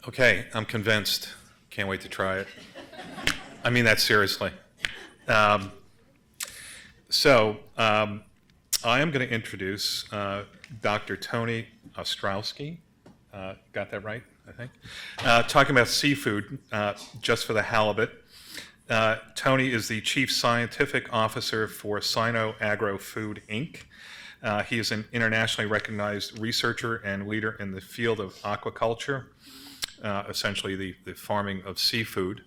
Okay, I'm convinced. Can't wait to try it. I mean that seriously. Um, so, I am going to introduce Dr. Tony Ostrowski. Got that right, I think? Talking about seafood, just for the halibut. Tony is the Chief Scientific Officer for Sino Agro Food, Inc. He is an internationally recognized researcher and leader in the field of aquaculture, essentially the farming of seafood.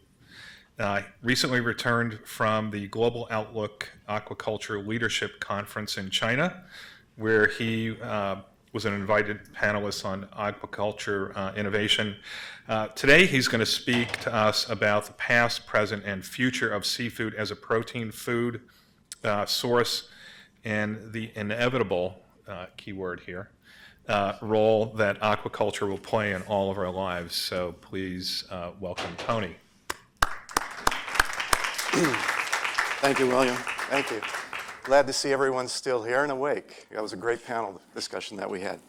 Recently returned from the Global Outlook Aquaculture Leadership Conference in China, where he was an invited panelist on aquaculture innovation. Today he's going to speak to us about the past, present, and future of seafood as a protein food source and the inevitable, keyword here, role that aquaculture will play in all of our lives. So please welcome Tony. Thank you, William. Thank you. Glad to see everyone still here and awake. That was a great panel discussion that we had.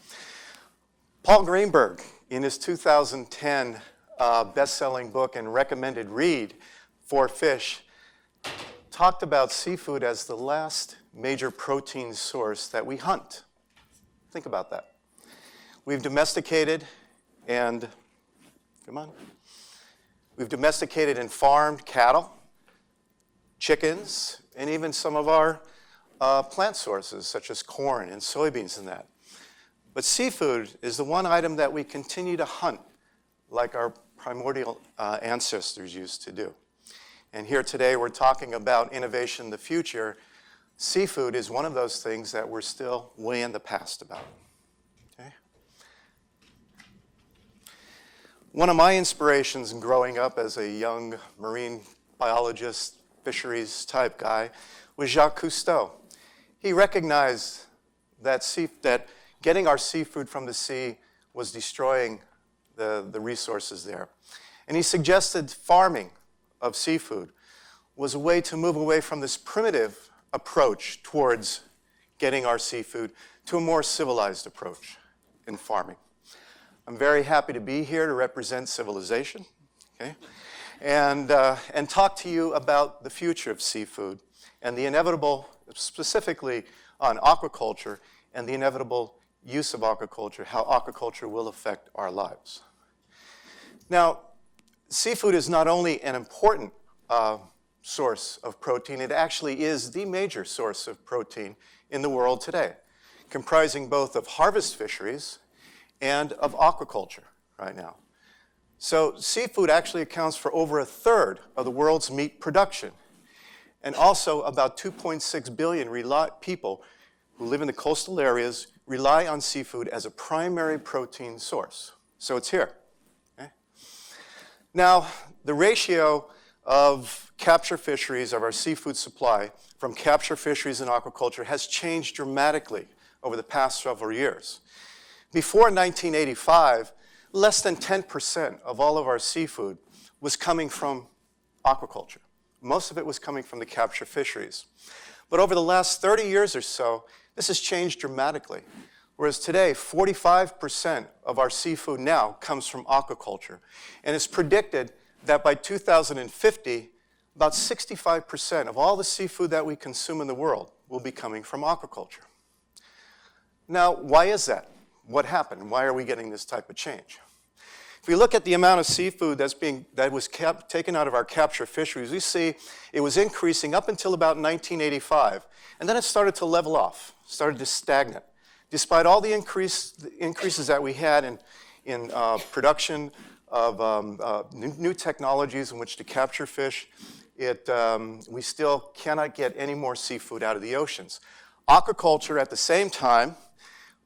Paul Greenberg, in his 2010 best-selling book and recommended read for fish, talked about seafood as the last major protein source that we hunt. Think about that. We've domesticated and, we've domesticated and farmed cattle, chickens, and even some of our plant sources, such as corn and soybeans and that. But seafood is the one item that we continue to hunt like our primordial ancestors used to do. And here today we're talking about innovation in the future. Seafood is one of those things that we're still way in the past about. Okay? One of my inspirations in growing up as a young marine biologist, fisheries type guy, was Jacques Cousteau. He recognized that getting our seafood from the sea was destroying the resources there. And he suggested farming of seafood was a way to move away from this primitive approach towards getting our seafood to a more civilized approach in farming. I'm very happy to be here to represent civilization, okay? And talk to you about the future of seafood and the inevitable, specifically on aquaculture, and the inevitable use of aquaculture, how aquaculture will affect our lives. Now, seafood is not only an important source of protein, it actually is the major source of protein in the world today, comprising both of harvest fisheries and of aquaculture right now. So seafood actually accounts for over a third of the world's meat production, and also about 2.6 billion people who live in the coastal areas rely on seafood as a primary protein source. So it's here. Okay? Now, the ratio of capture fisheries of our seafood supply from capture fisheries and aquaculture has changed dramatically over the past several years. Before 1985, less than 10% of all of our seafood was coming from aquaculture. Most of it was coming from the capture fisheries. But over the last 30 years or so, this has changed dramatically. Whereas today, 45% of our seafood now comes from aquaculture. And it's predicted that by 2050, about 65% of all the seafood that we consume in the world will be coming from aquaculture. Now, why is that? What happened? Why are we getting this type of change? If we look at the amount of seafood that was taken out of our capture fisheries, we see it was increasing up until about 1985, and then it started to level off, started to stagnate. Despite all the increases that we had in production of new technologies in which to capture fish, we still cannot get any more seafood out of the oceans. Aquaculture at the same time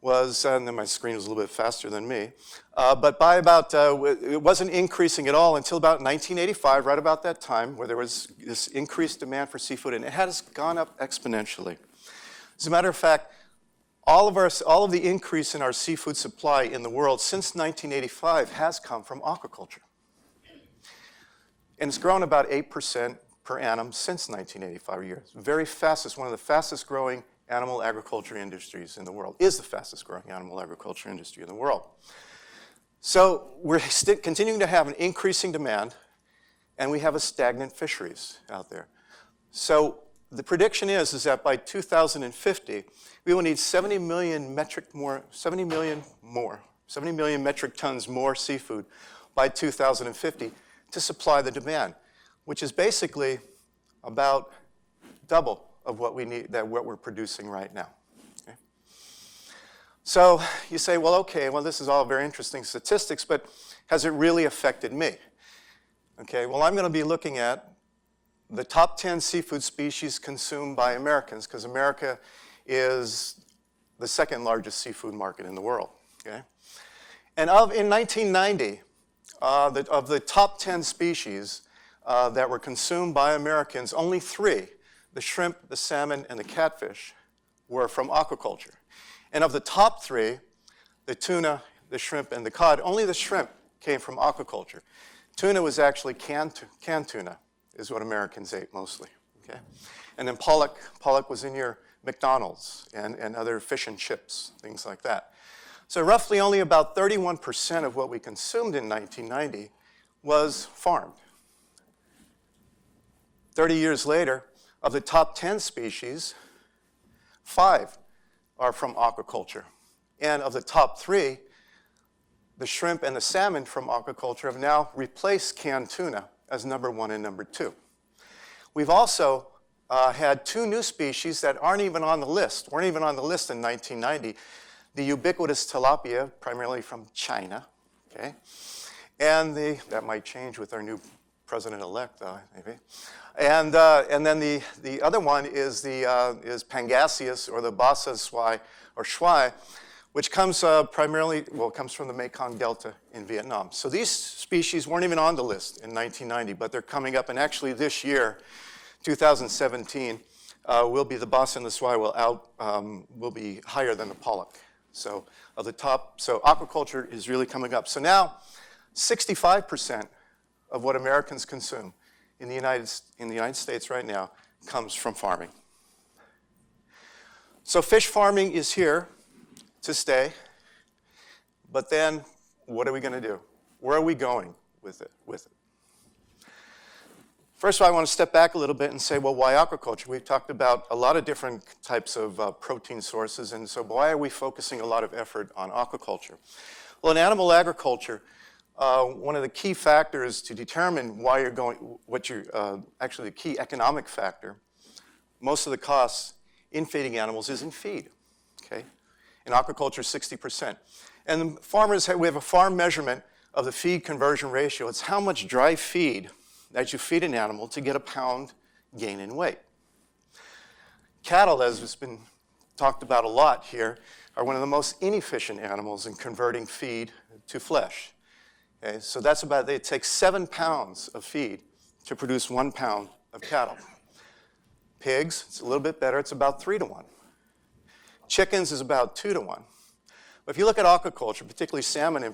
was, and then my screen was a little bit faster than me, but by about, it wasn't increasing at all until about 1985, right about that time, where there was this increased demand for seafood, and it has gone up exponentially. As a matter of fact, all of the increase in our seafood supply in the world since 1985 has come from aquaculture. And it's grown about 8% per annum since 1985 years. Very fast, it's one of the fastest growing animal agriculture industries in the world, is the fastest growing animal agriculture industry in the world. So we're continuing to have an increasing demand, and we have a stagnant fisheries out there. So the prediction is that by 2050, we will need 70 million metric tons more seafood by 2050 to supply the demand, which is basically about double of what we need, what we're producing right now. Okay? So you say, well, okay, well, this is all very interesting statistics, but has it really affected me? Okay, well, I'm going to be looking at the top 10 seafood species consumed by Americans, because America is the second largest seafood market in the world. Okay? And in 1990, of the top 10 species that were consumed by Americans, only 3, the shrimp, the salmon, and the catfish, were from aquaculture. And of the top 3, the tuna, the shrimp, and the cod, only the shrimp came from aquaculture. Tuna was actually canned tuna, is what Americans ate mostly. Okay? And then pollock was in your McDonald's and other fish and chips, things like that. So roughly only about 31% of what we consumed in 1990 was farmed. 30 years later, of the top 10 species, 5 are from aquaculture. And of the top 3, the shrimp and the salmon from aquaculture have now replaced canned tuna as number 1 and number 2. We've also had 2 new species that weren't even on the list in 1990. The ubiquitous tilapia, primarily from China, okay? And that might change with our new president-elect, though, maybe. And then the other one is Pangasius, or the basa swai, or shuai, which comes comes from the Mekong Delta in Vietnam. So these species weren't even on the list in 1990, but they're coming up, and actually this year, 2017, will be the basa and the swai will be higher than the pollock. So aquaculture is really coming up. So now, 65% of what Americans consume in the United States right now comes from farming. So fish farming is here to stay, but then what are we going to do? Where are we going with it? First of all, I want to step back a little bit and say, well, why aquaculture? We've talked about a lot of different types of protein sources, and so why are we focusing a lot of effort on aquaculture? Well, in animal agriculture, one of the key factors to determine why you're going, actually the key economic factor, most of the costs in feeding animals is in feed, okay? In aquaculture, 60%. And we have a farm measurement of the feed conversion ratio. It's how much dry feed that you feed an animal to get a pound gain in weight. Cattle, as has been talked about a lot here, are one of the most inefficient animals in converting feed to flesh. Okay, so it takes 7 pounds of feed to produce 1 pound of cattle. Pigs, it's a little bit better, it's about 3 to 1. Chickens is about 2 to 1. But if you look at aquaculture, particularly salmon in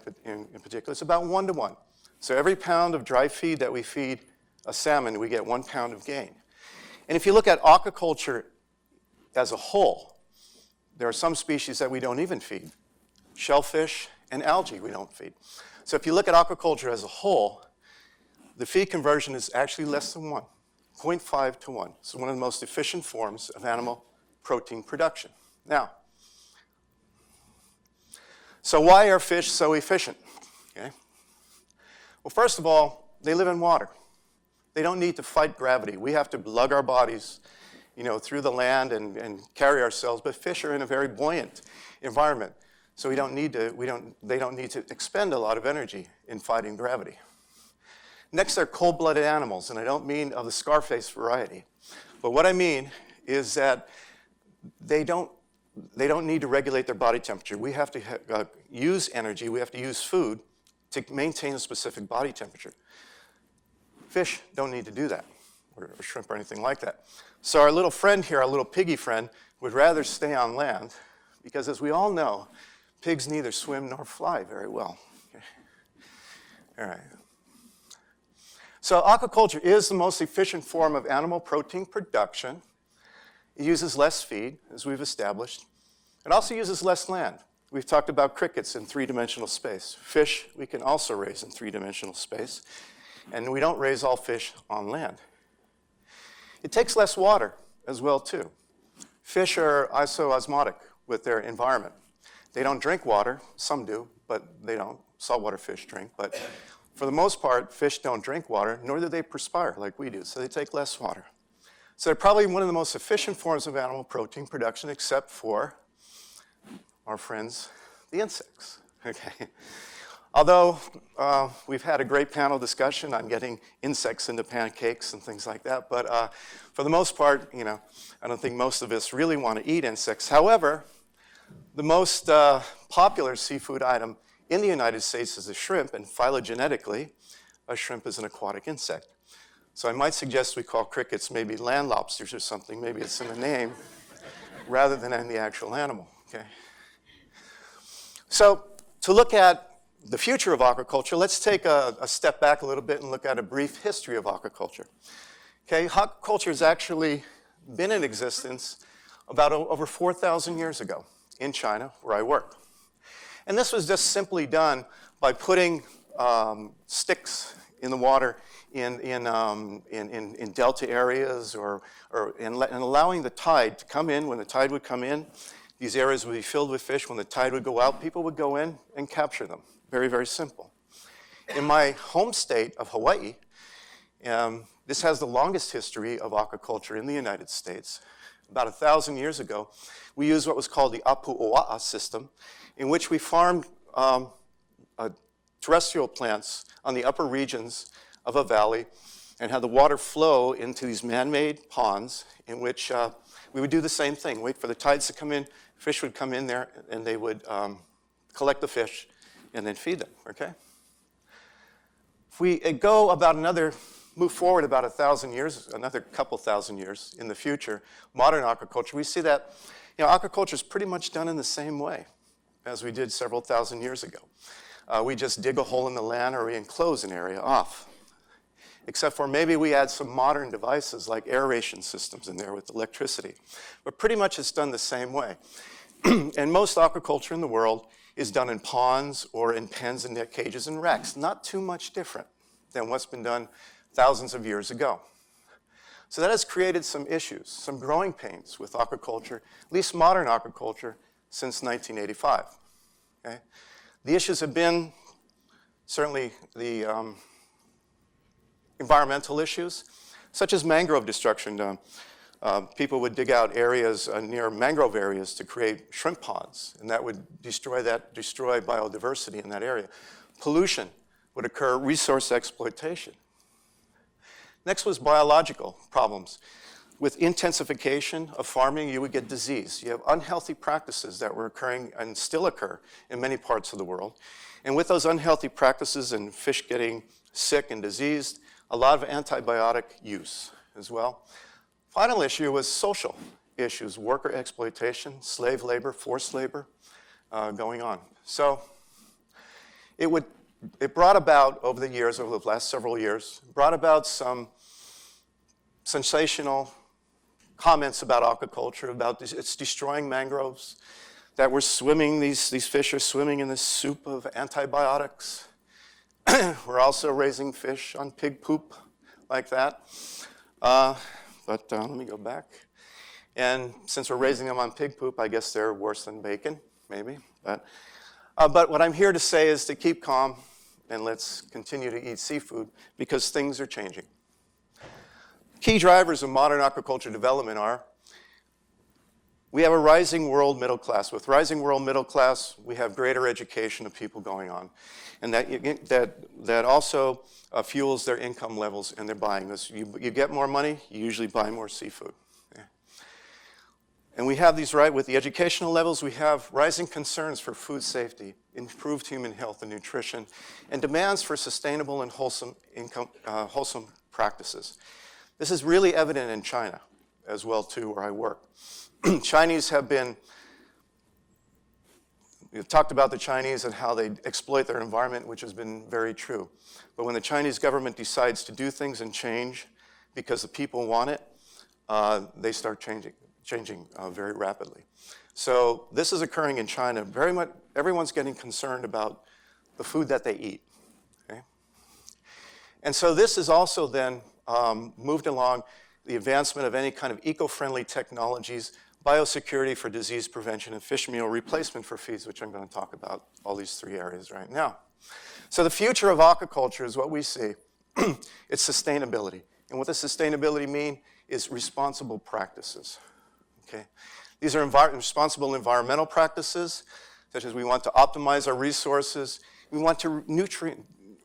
particular, it's about 1 to 1. So every pound of dry feed that we feed a salmon, we get 1 pound of gain. And if you look at aquaculture as a whole, there are some species that we don't even feed. Shellfish and algae we don't feed. So if you look at aquaculture as a whole, the feed conversion is actually less than 1, 0.5 to 1. It's one of the most efficient forms of animal protein production. Now, so why are fish so efficient? Okay. Well, first of all, they live in water. They don't need to fight gravity. We have to lug our bodies, through the land and carry ourselves, but fish are in a very buoyant environment. So they don't need to expend a lot of energy in fighting gravity. Next, they're cold-blooded animals, and I don't mean of the Scarface variety. But what I mean is that they don't need to regulate their body temperature. We have to use energy, we have to use food to maintain a specific body temperature. Fish don't need to do that, or shrimp or anything like that. So our little friend here, our little piggy friend, would rather stay on land because, as we all know, pigs neither swim nor fly very well. Okay. All right. So aquaculture is the most efficient form of animal protein production. It uses less feed, as we've established. It also uses less land. We've talked about crickets in three-dimensional space. Fish we can also raise in three-dimensional space, and we don't raise all fish on land. It takes less water as well, too. Fish are isoosmotic with their environment. They don't drink water. Some do, but they don't. Saltwater fish drink, but for the most part, fish don't drink water, nor do they perspire like we do, so they take less water. So they're probably one of the most efficient forms of animal protein production, except for our friends, the insects, okay? Although we've had a great panel discussion on getting insects into pancakes and things like that, but for the most part, you know, I don't think most of us really want to eat insects. However, the most popular seafood item in the United States is a shrimp, and phylogenetically, a shrimp is an aquatic insect. So I might suggest we call crickets maybe land lobsters or something. Maybe it's in the name rather than in the actual animal, okay? So to look at the future of aquaculture, let's take a step back a little bit and look at a brief history of aquaculture. Okay, aquaculture has actually been in existence about over 4,000 years ago in China, where I work. And this was just simply done by putting sticks in the water in delta areas and allowing the tide to come in. When the tide would come in, these areas would be filled with fish. When the tide would go out, people would go in and capture them. Very, very simple. In my home state of Hawaii, this has the longest history of aquaculture in the United States. About 1,000 years ago, we used what was called the apu-oa'a system, in which we farmed terrestrial plants on the upper regions of a valley and had the water flow into these man-made ponds in which we would do the same thing, wait for the tides to come in, fish would come in there, and they would collect the fish and then feed them, okay? If we move forward about 1,000 years, another couple thousand years in the future, modern aquaculture, we see that aquaculture is pretty much done in the same way as we did several thousand years ago. We just dig a hole in the land or we enclose an area off. Except for maybe we add some modern devices like aeration systems in there with electricity. But pretty much it's done the same way. And most aquaculture in the world is done in ponds or in pens and net cages and racks. Not too much different than what's been done thousands of years ago. So that has created some issues, some growing pains with aquaculture, at least modern aquaculture, since 1985. Okay? The issues have been certainly the environmental issues, such as mangrove destruction. People would dig out areas near mangrove areas to create shrimp ponds, and that would destroy biodiversity in that area. Pollution would occur, resource exploitation. Next was biological problems. With intensification of farming, you would get disease. You have unhealthy practices that were occurring and still occur in many parts of the world. And with those unhealthy practices and fish getting sick and diseased, a lot of antibiotic use as well. Final issue was social issues, worker exploitation, slave labor, forced labor going on. So it brought about, over the years, over the last several years, brought about some sensational comments about aquaculture, about it's destroying mangroves, that we're swimming, these fish are swimming in this soup of antibiotics. We're also raising fish on pig poop like that. But let me go back. And since we're raising them on pig poop, I guess they're worse than bacon, maybe. But what I'm here to say is to keep calm and let's continue to eat seafood because things are changing. Key drivers of modern aquaculture development are we have a rising world middle class. With rising world middle class, we have greater education of people going on. And that also fuels their income levels and their buying. You get more money, you usually buy more seafood. Yeah. And we have these, right, with the educational levels, we have rising concerns for food safety, improved human health and nutrition, and demands for sustainable and wholesome practices. This is really evident in China as well, too, where I work. Chinese have been, we've talked about the Chinese and how they exploit their environment, which has been very true. But when the Chinese government decides to do things and change because the people want it, they start changing very rapidly. So this is occurring in China. Very much, everyone's getting concerned about the food that they eat. Okay? And so this is also then moved along the advancement of any kind of eco-friendly technologies, biosecurity for disease prevention, and fish meal replacement for feeds, which I'm going to talk about all these three areas right now. So the future of aquaculture is what we see. It's sustainability. And what does sustainability mean is responsible practices. Okay? These are responsible environmental practices, such as we want to optimize our resources. We want to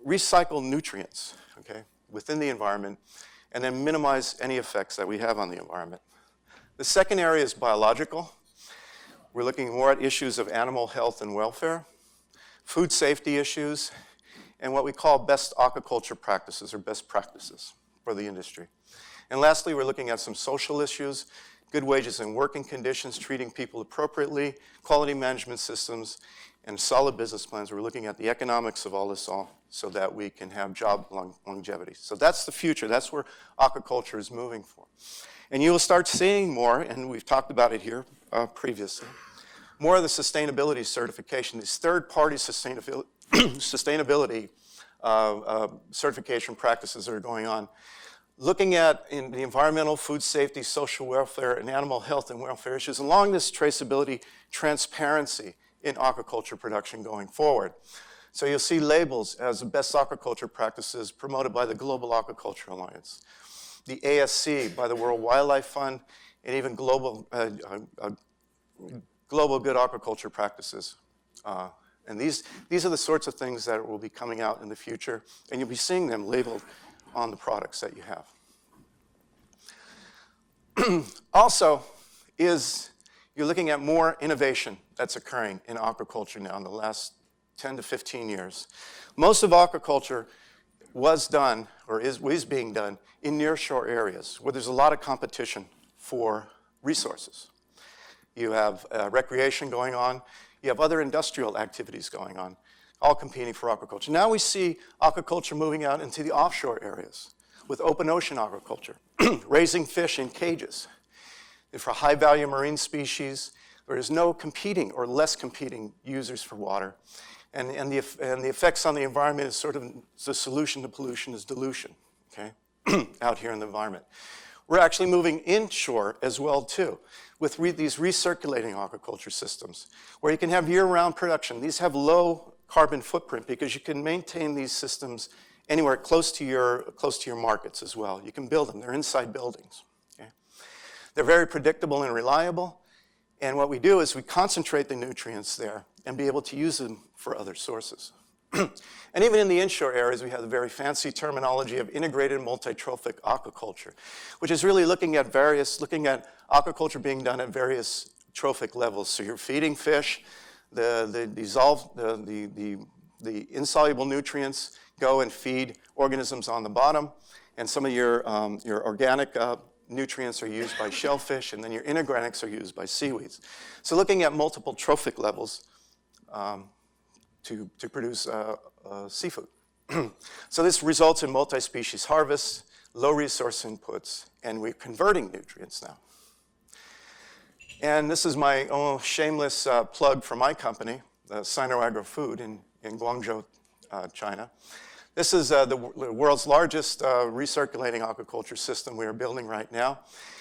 recycle nutrients, okay, within the environment, and then minimize any effects that we have on the environment. The second area is biological. We're looking more at issues of animal health and welfare, food safety issues, and what we call best aquaculture practices or best practices for the industry. And lastly, we're looking at some social issues, good wages and working conditions, treating people appropriately, quality management systems, and solid business plans. We're looking at the economics of all this so that we can have job longevity. So that's the future. That's where aquaculture is moving for. And you will start seeing more, and we've talked about it here previously, more of the sustainability certification, these third-party sustainability certification practices that are going on. Looking at in the environmental, food safety, social welfare, and animal health and welfare issues along this traceability, transparency in aquaculture production going forward. So you'll see labels as the best aquaculture practices promoted by the Global Aquaculture Alliance, the ASC by the World Wildlife Fund, and even global good aquaculture practices. And these are the sorts of things that will be coming out in the future, and you'll be seeing them labeled on the products that you have. Also, you're looking at more innovation that's occurring in aquaculture now in the last 10 to 15 years. Most of aquaculture was done, or is being done, in nearshore areas where there's a lot of competition for resources. You have recreation going on, you have other industrial activities going on, all competing for aquaculture. Now we see aquaculture moving out into the offshore areas with open ocean aquaculture, raising fish in cages. And for high-value marine species, there is no competing or less competing users for water. And the effects on the environment is sort of the solution to pollution is dilution, okay, out here in the environment. We're actually moving inshore as well, too, with these recirculating aquaculture systems, where you can have year-round production. These have low carbon footprint because you can maintain these systems anywhere close to your markets as well. You can build them. They're inside buildings. Okay? They're very predictable and reliable. And what we do is we concentrate the nutrients there and be able to use them for other sources. And even in the inshore areas, we have the very fancy terminology of integrated multi-trophic aquaculture, which is really looking at aquaculture being done at various trophic levels. So you're feeding fish, the insoluble nutrients go and feed organisms on the bottom, and some of your organic nutrients are used by shellfish, and then your inorganics are used by seaweeds. So looking at multiple trophic levels to produce seafood. So this results in multi-species harvests, low resource inputs, and we're converting nutrients now. And this is my own shameless plug for my company, Sino Agro Food in Guangzhou, China. This is the world's largest recirculating aquaculture system we are building right now.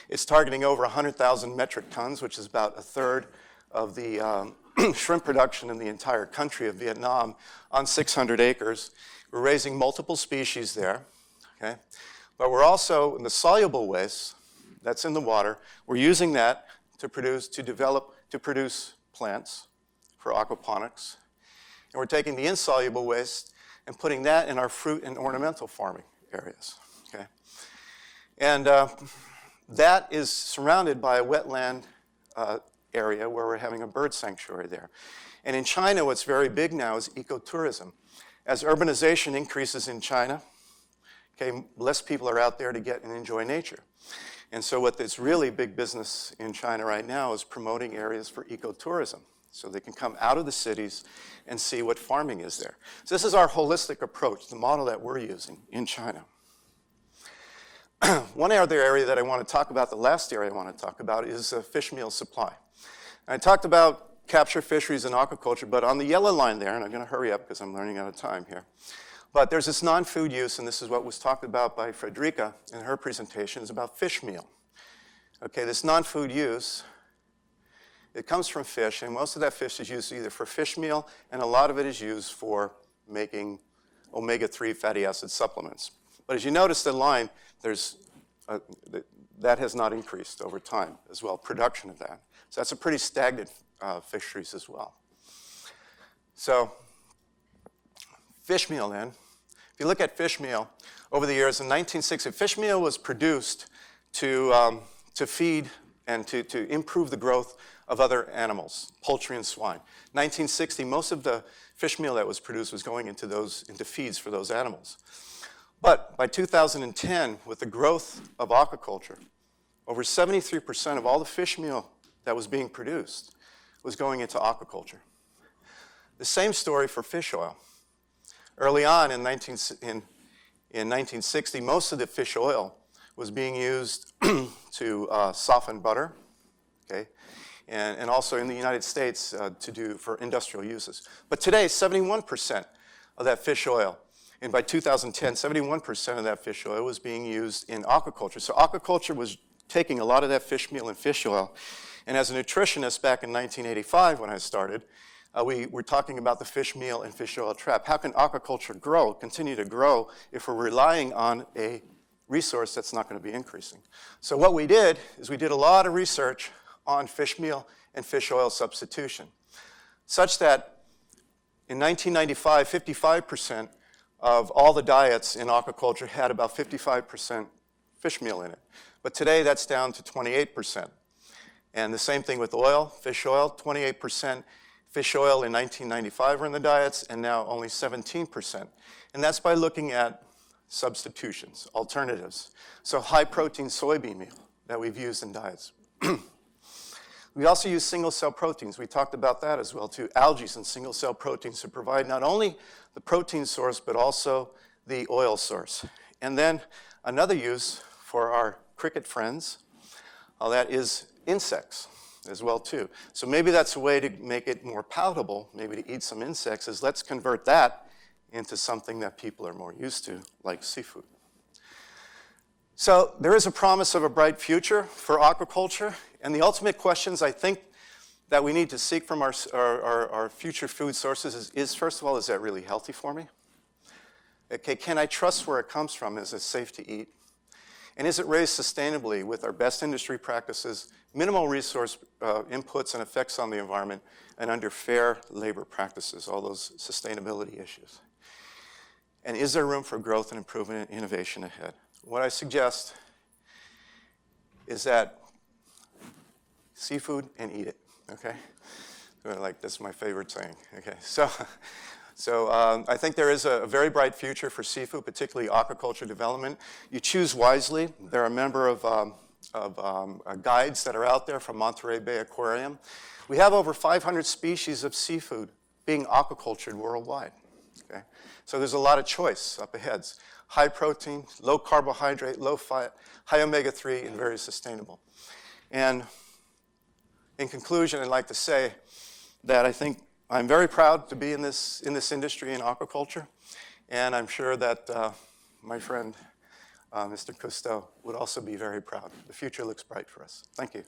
It's targeting over 100,000 metric tons, which is about a third of the shrimp production in the entire country of Vietnam on 600 acres. We're raising multiple species there, okay? But we're also, in the soluble waste that's in the water, we're using that to produce plants for aquaponics. And we're taking the insoluble waste and putting that in our fruit and ornamental farming areas, okay? And that is surrounded by a wetland area where we're having a bird sanctuary there. And in China, what's very big now is ecotourism. As urbanization increases in China, okay, less people are out there to get and enjoy nature. And so what is really big business in China right now is promoting areas for ecotourism, so they can come out of the cities and see what farming is there. So this is our holistic approach, the model that we're using in China. One other area that I want to talk about, the last area I want to talk about, is fish meal supply. I talked about capture fisheries and aquaculture, but on the yellow line there, and I'm going to hurry up because I'm running out of time here, but there's this non-food use, and this is what was talked about by Frederica in her presentation, is about fish meal. Okay, this non-food use, it comes from fish, and most of that fish is used either for fish meal, and a lot of it is used for making omega-3 fatty acid supplements. But as you notice the line, that has not increased over time as well, production of that. So that's a pretty stagnant fisheries as well. So fish meal then, if you look at fish meal, over the years in 1960, fish meal was produced to feed and to improve the growth of other animals, poultry and swine. 1960, most of the fish meal that was produced was going into feeds for those animals. But by 2010, with the growth of aquaculture, over 73% of all the fish meal that was being produced was going into aquaculture. The same story for fish oil. Early on in 1960, most of the fish oil was being used to soften butter, okay, and also in the United States for industrial uses. But today, 71% of that fish oil, and by 2010, 71% of that fish oil was being used in aquaculture. So aquaculture was taking a lot of that fish meal and fish oil. And as a nutritionist back in 1985 when I started, we were talking about the fish meal and fish oil trap. How can aquaculture continue to grow, if we're relying on a resource that's not going to be increasing? So what we did is we did a lot of research on fish meal and fish oil substitution, such that in 1995, 55% of all the diets in aquaculture had about 55% fish meal in it. But today that's down to 28%. And the same thing with oil, fish oil, 28% fish oil in 1995 were in the diets, and now only 17%. And that's by looking at substitutions, alternatives. So high protein soybean meal that we've used in diets. We also use single-cell proteins. We talked about that as well too. Algae and single-cell proteins to provide not only the protein source, but also the oil source. And then another use for our cricket friends, that is insects as well too. So maybe that's a way to make it more palatable, maybe to eat some insects, is let's convert that into something that people are more used to, like seafood. So there is a promise of a bright future for aquaculture, and the ultimate questions I think that we need to seek from our future food sources is, first of all, is that really healthy for me? Okay, can I trust where it comes from? Is it safe to eat? And is it raised sustainably with our best industry practices, minimal resource inputs and effects on the environment, and under fair labor practices, all those sustainability issues? And is there room for growth and improvement and innovation ahead? What I suggest is that seafood and eat it, okay? Like, that's my favorite saying, okay? So I think there is a very bright future for seafood, particularly aquaculture development. You choose wisely. There are a number of guides that are out there from Monterey Bay Aquarium. We have over 500 species of seafood being aquacultured worldwide, okay? So there's a lot of choice up ahead. High protein, low carbohydrate, low fat, high omega-3, and very sustainable. And in conclusion, I'd like to say that I think I'm very proud to be in this industry in aquaculture, and I'm sure that my friend, Mr. Cousteau, would also be very proud. The future looks bright for us. Thank you.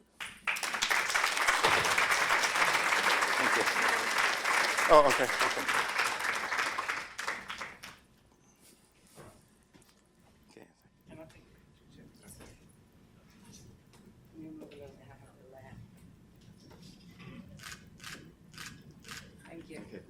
Thank you. Oh, okay. Thank you. Okay.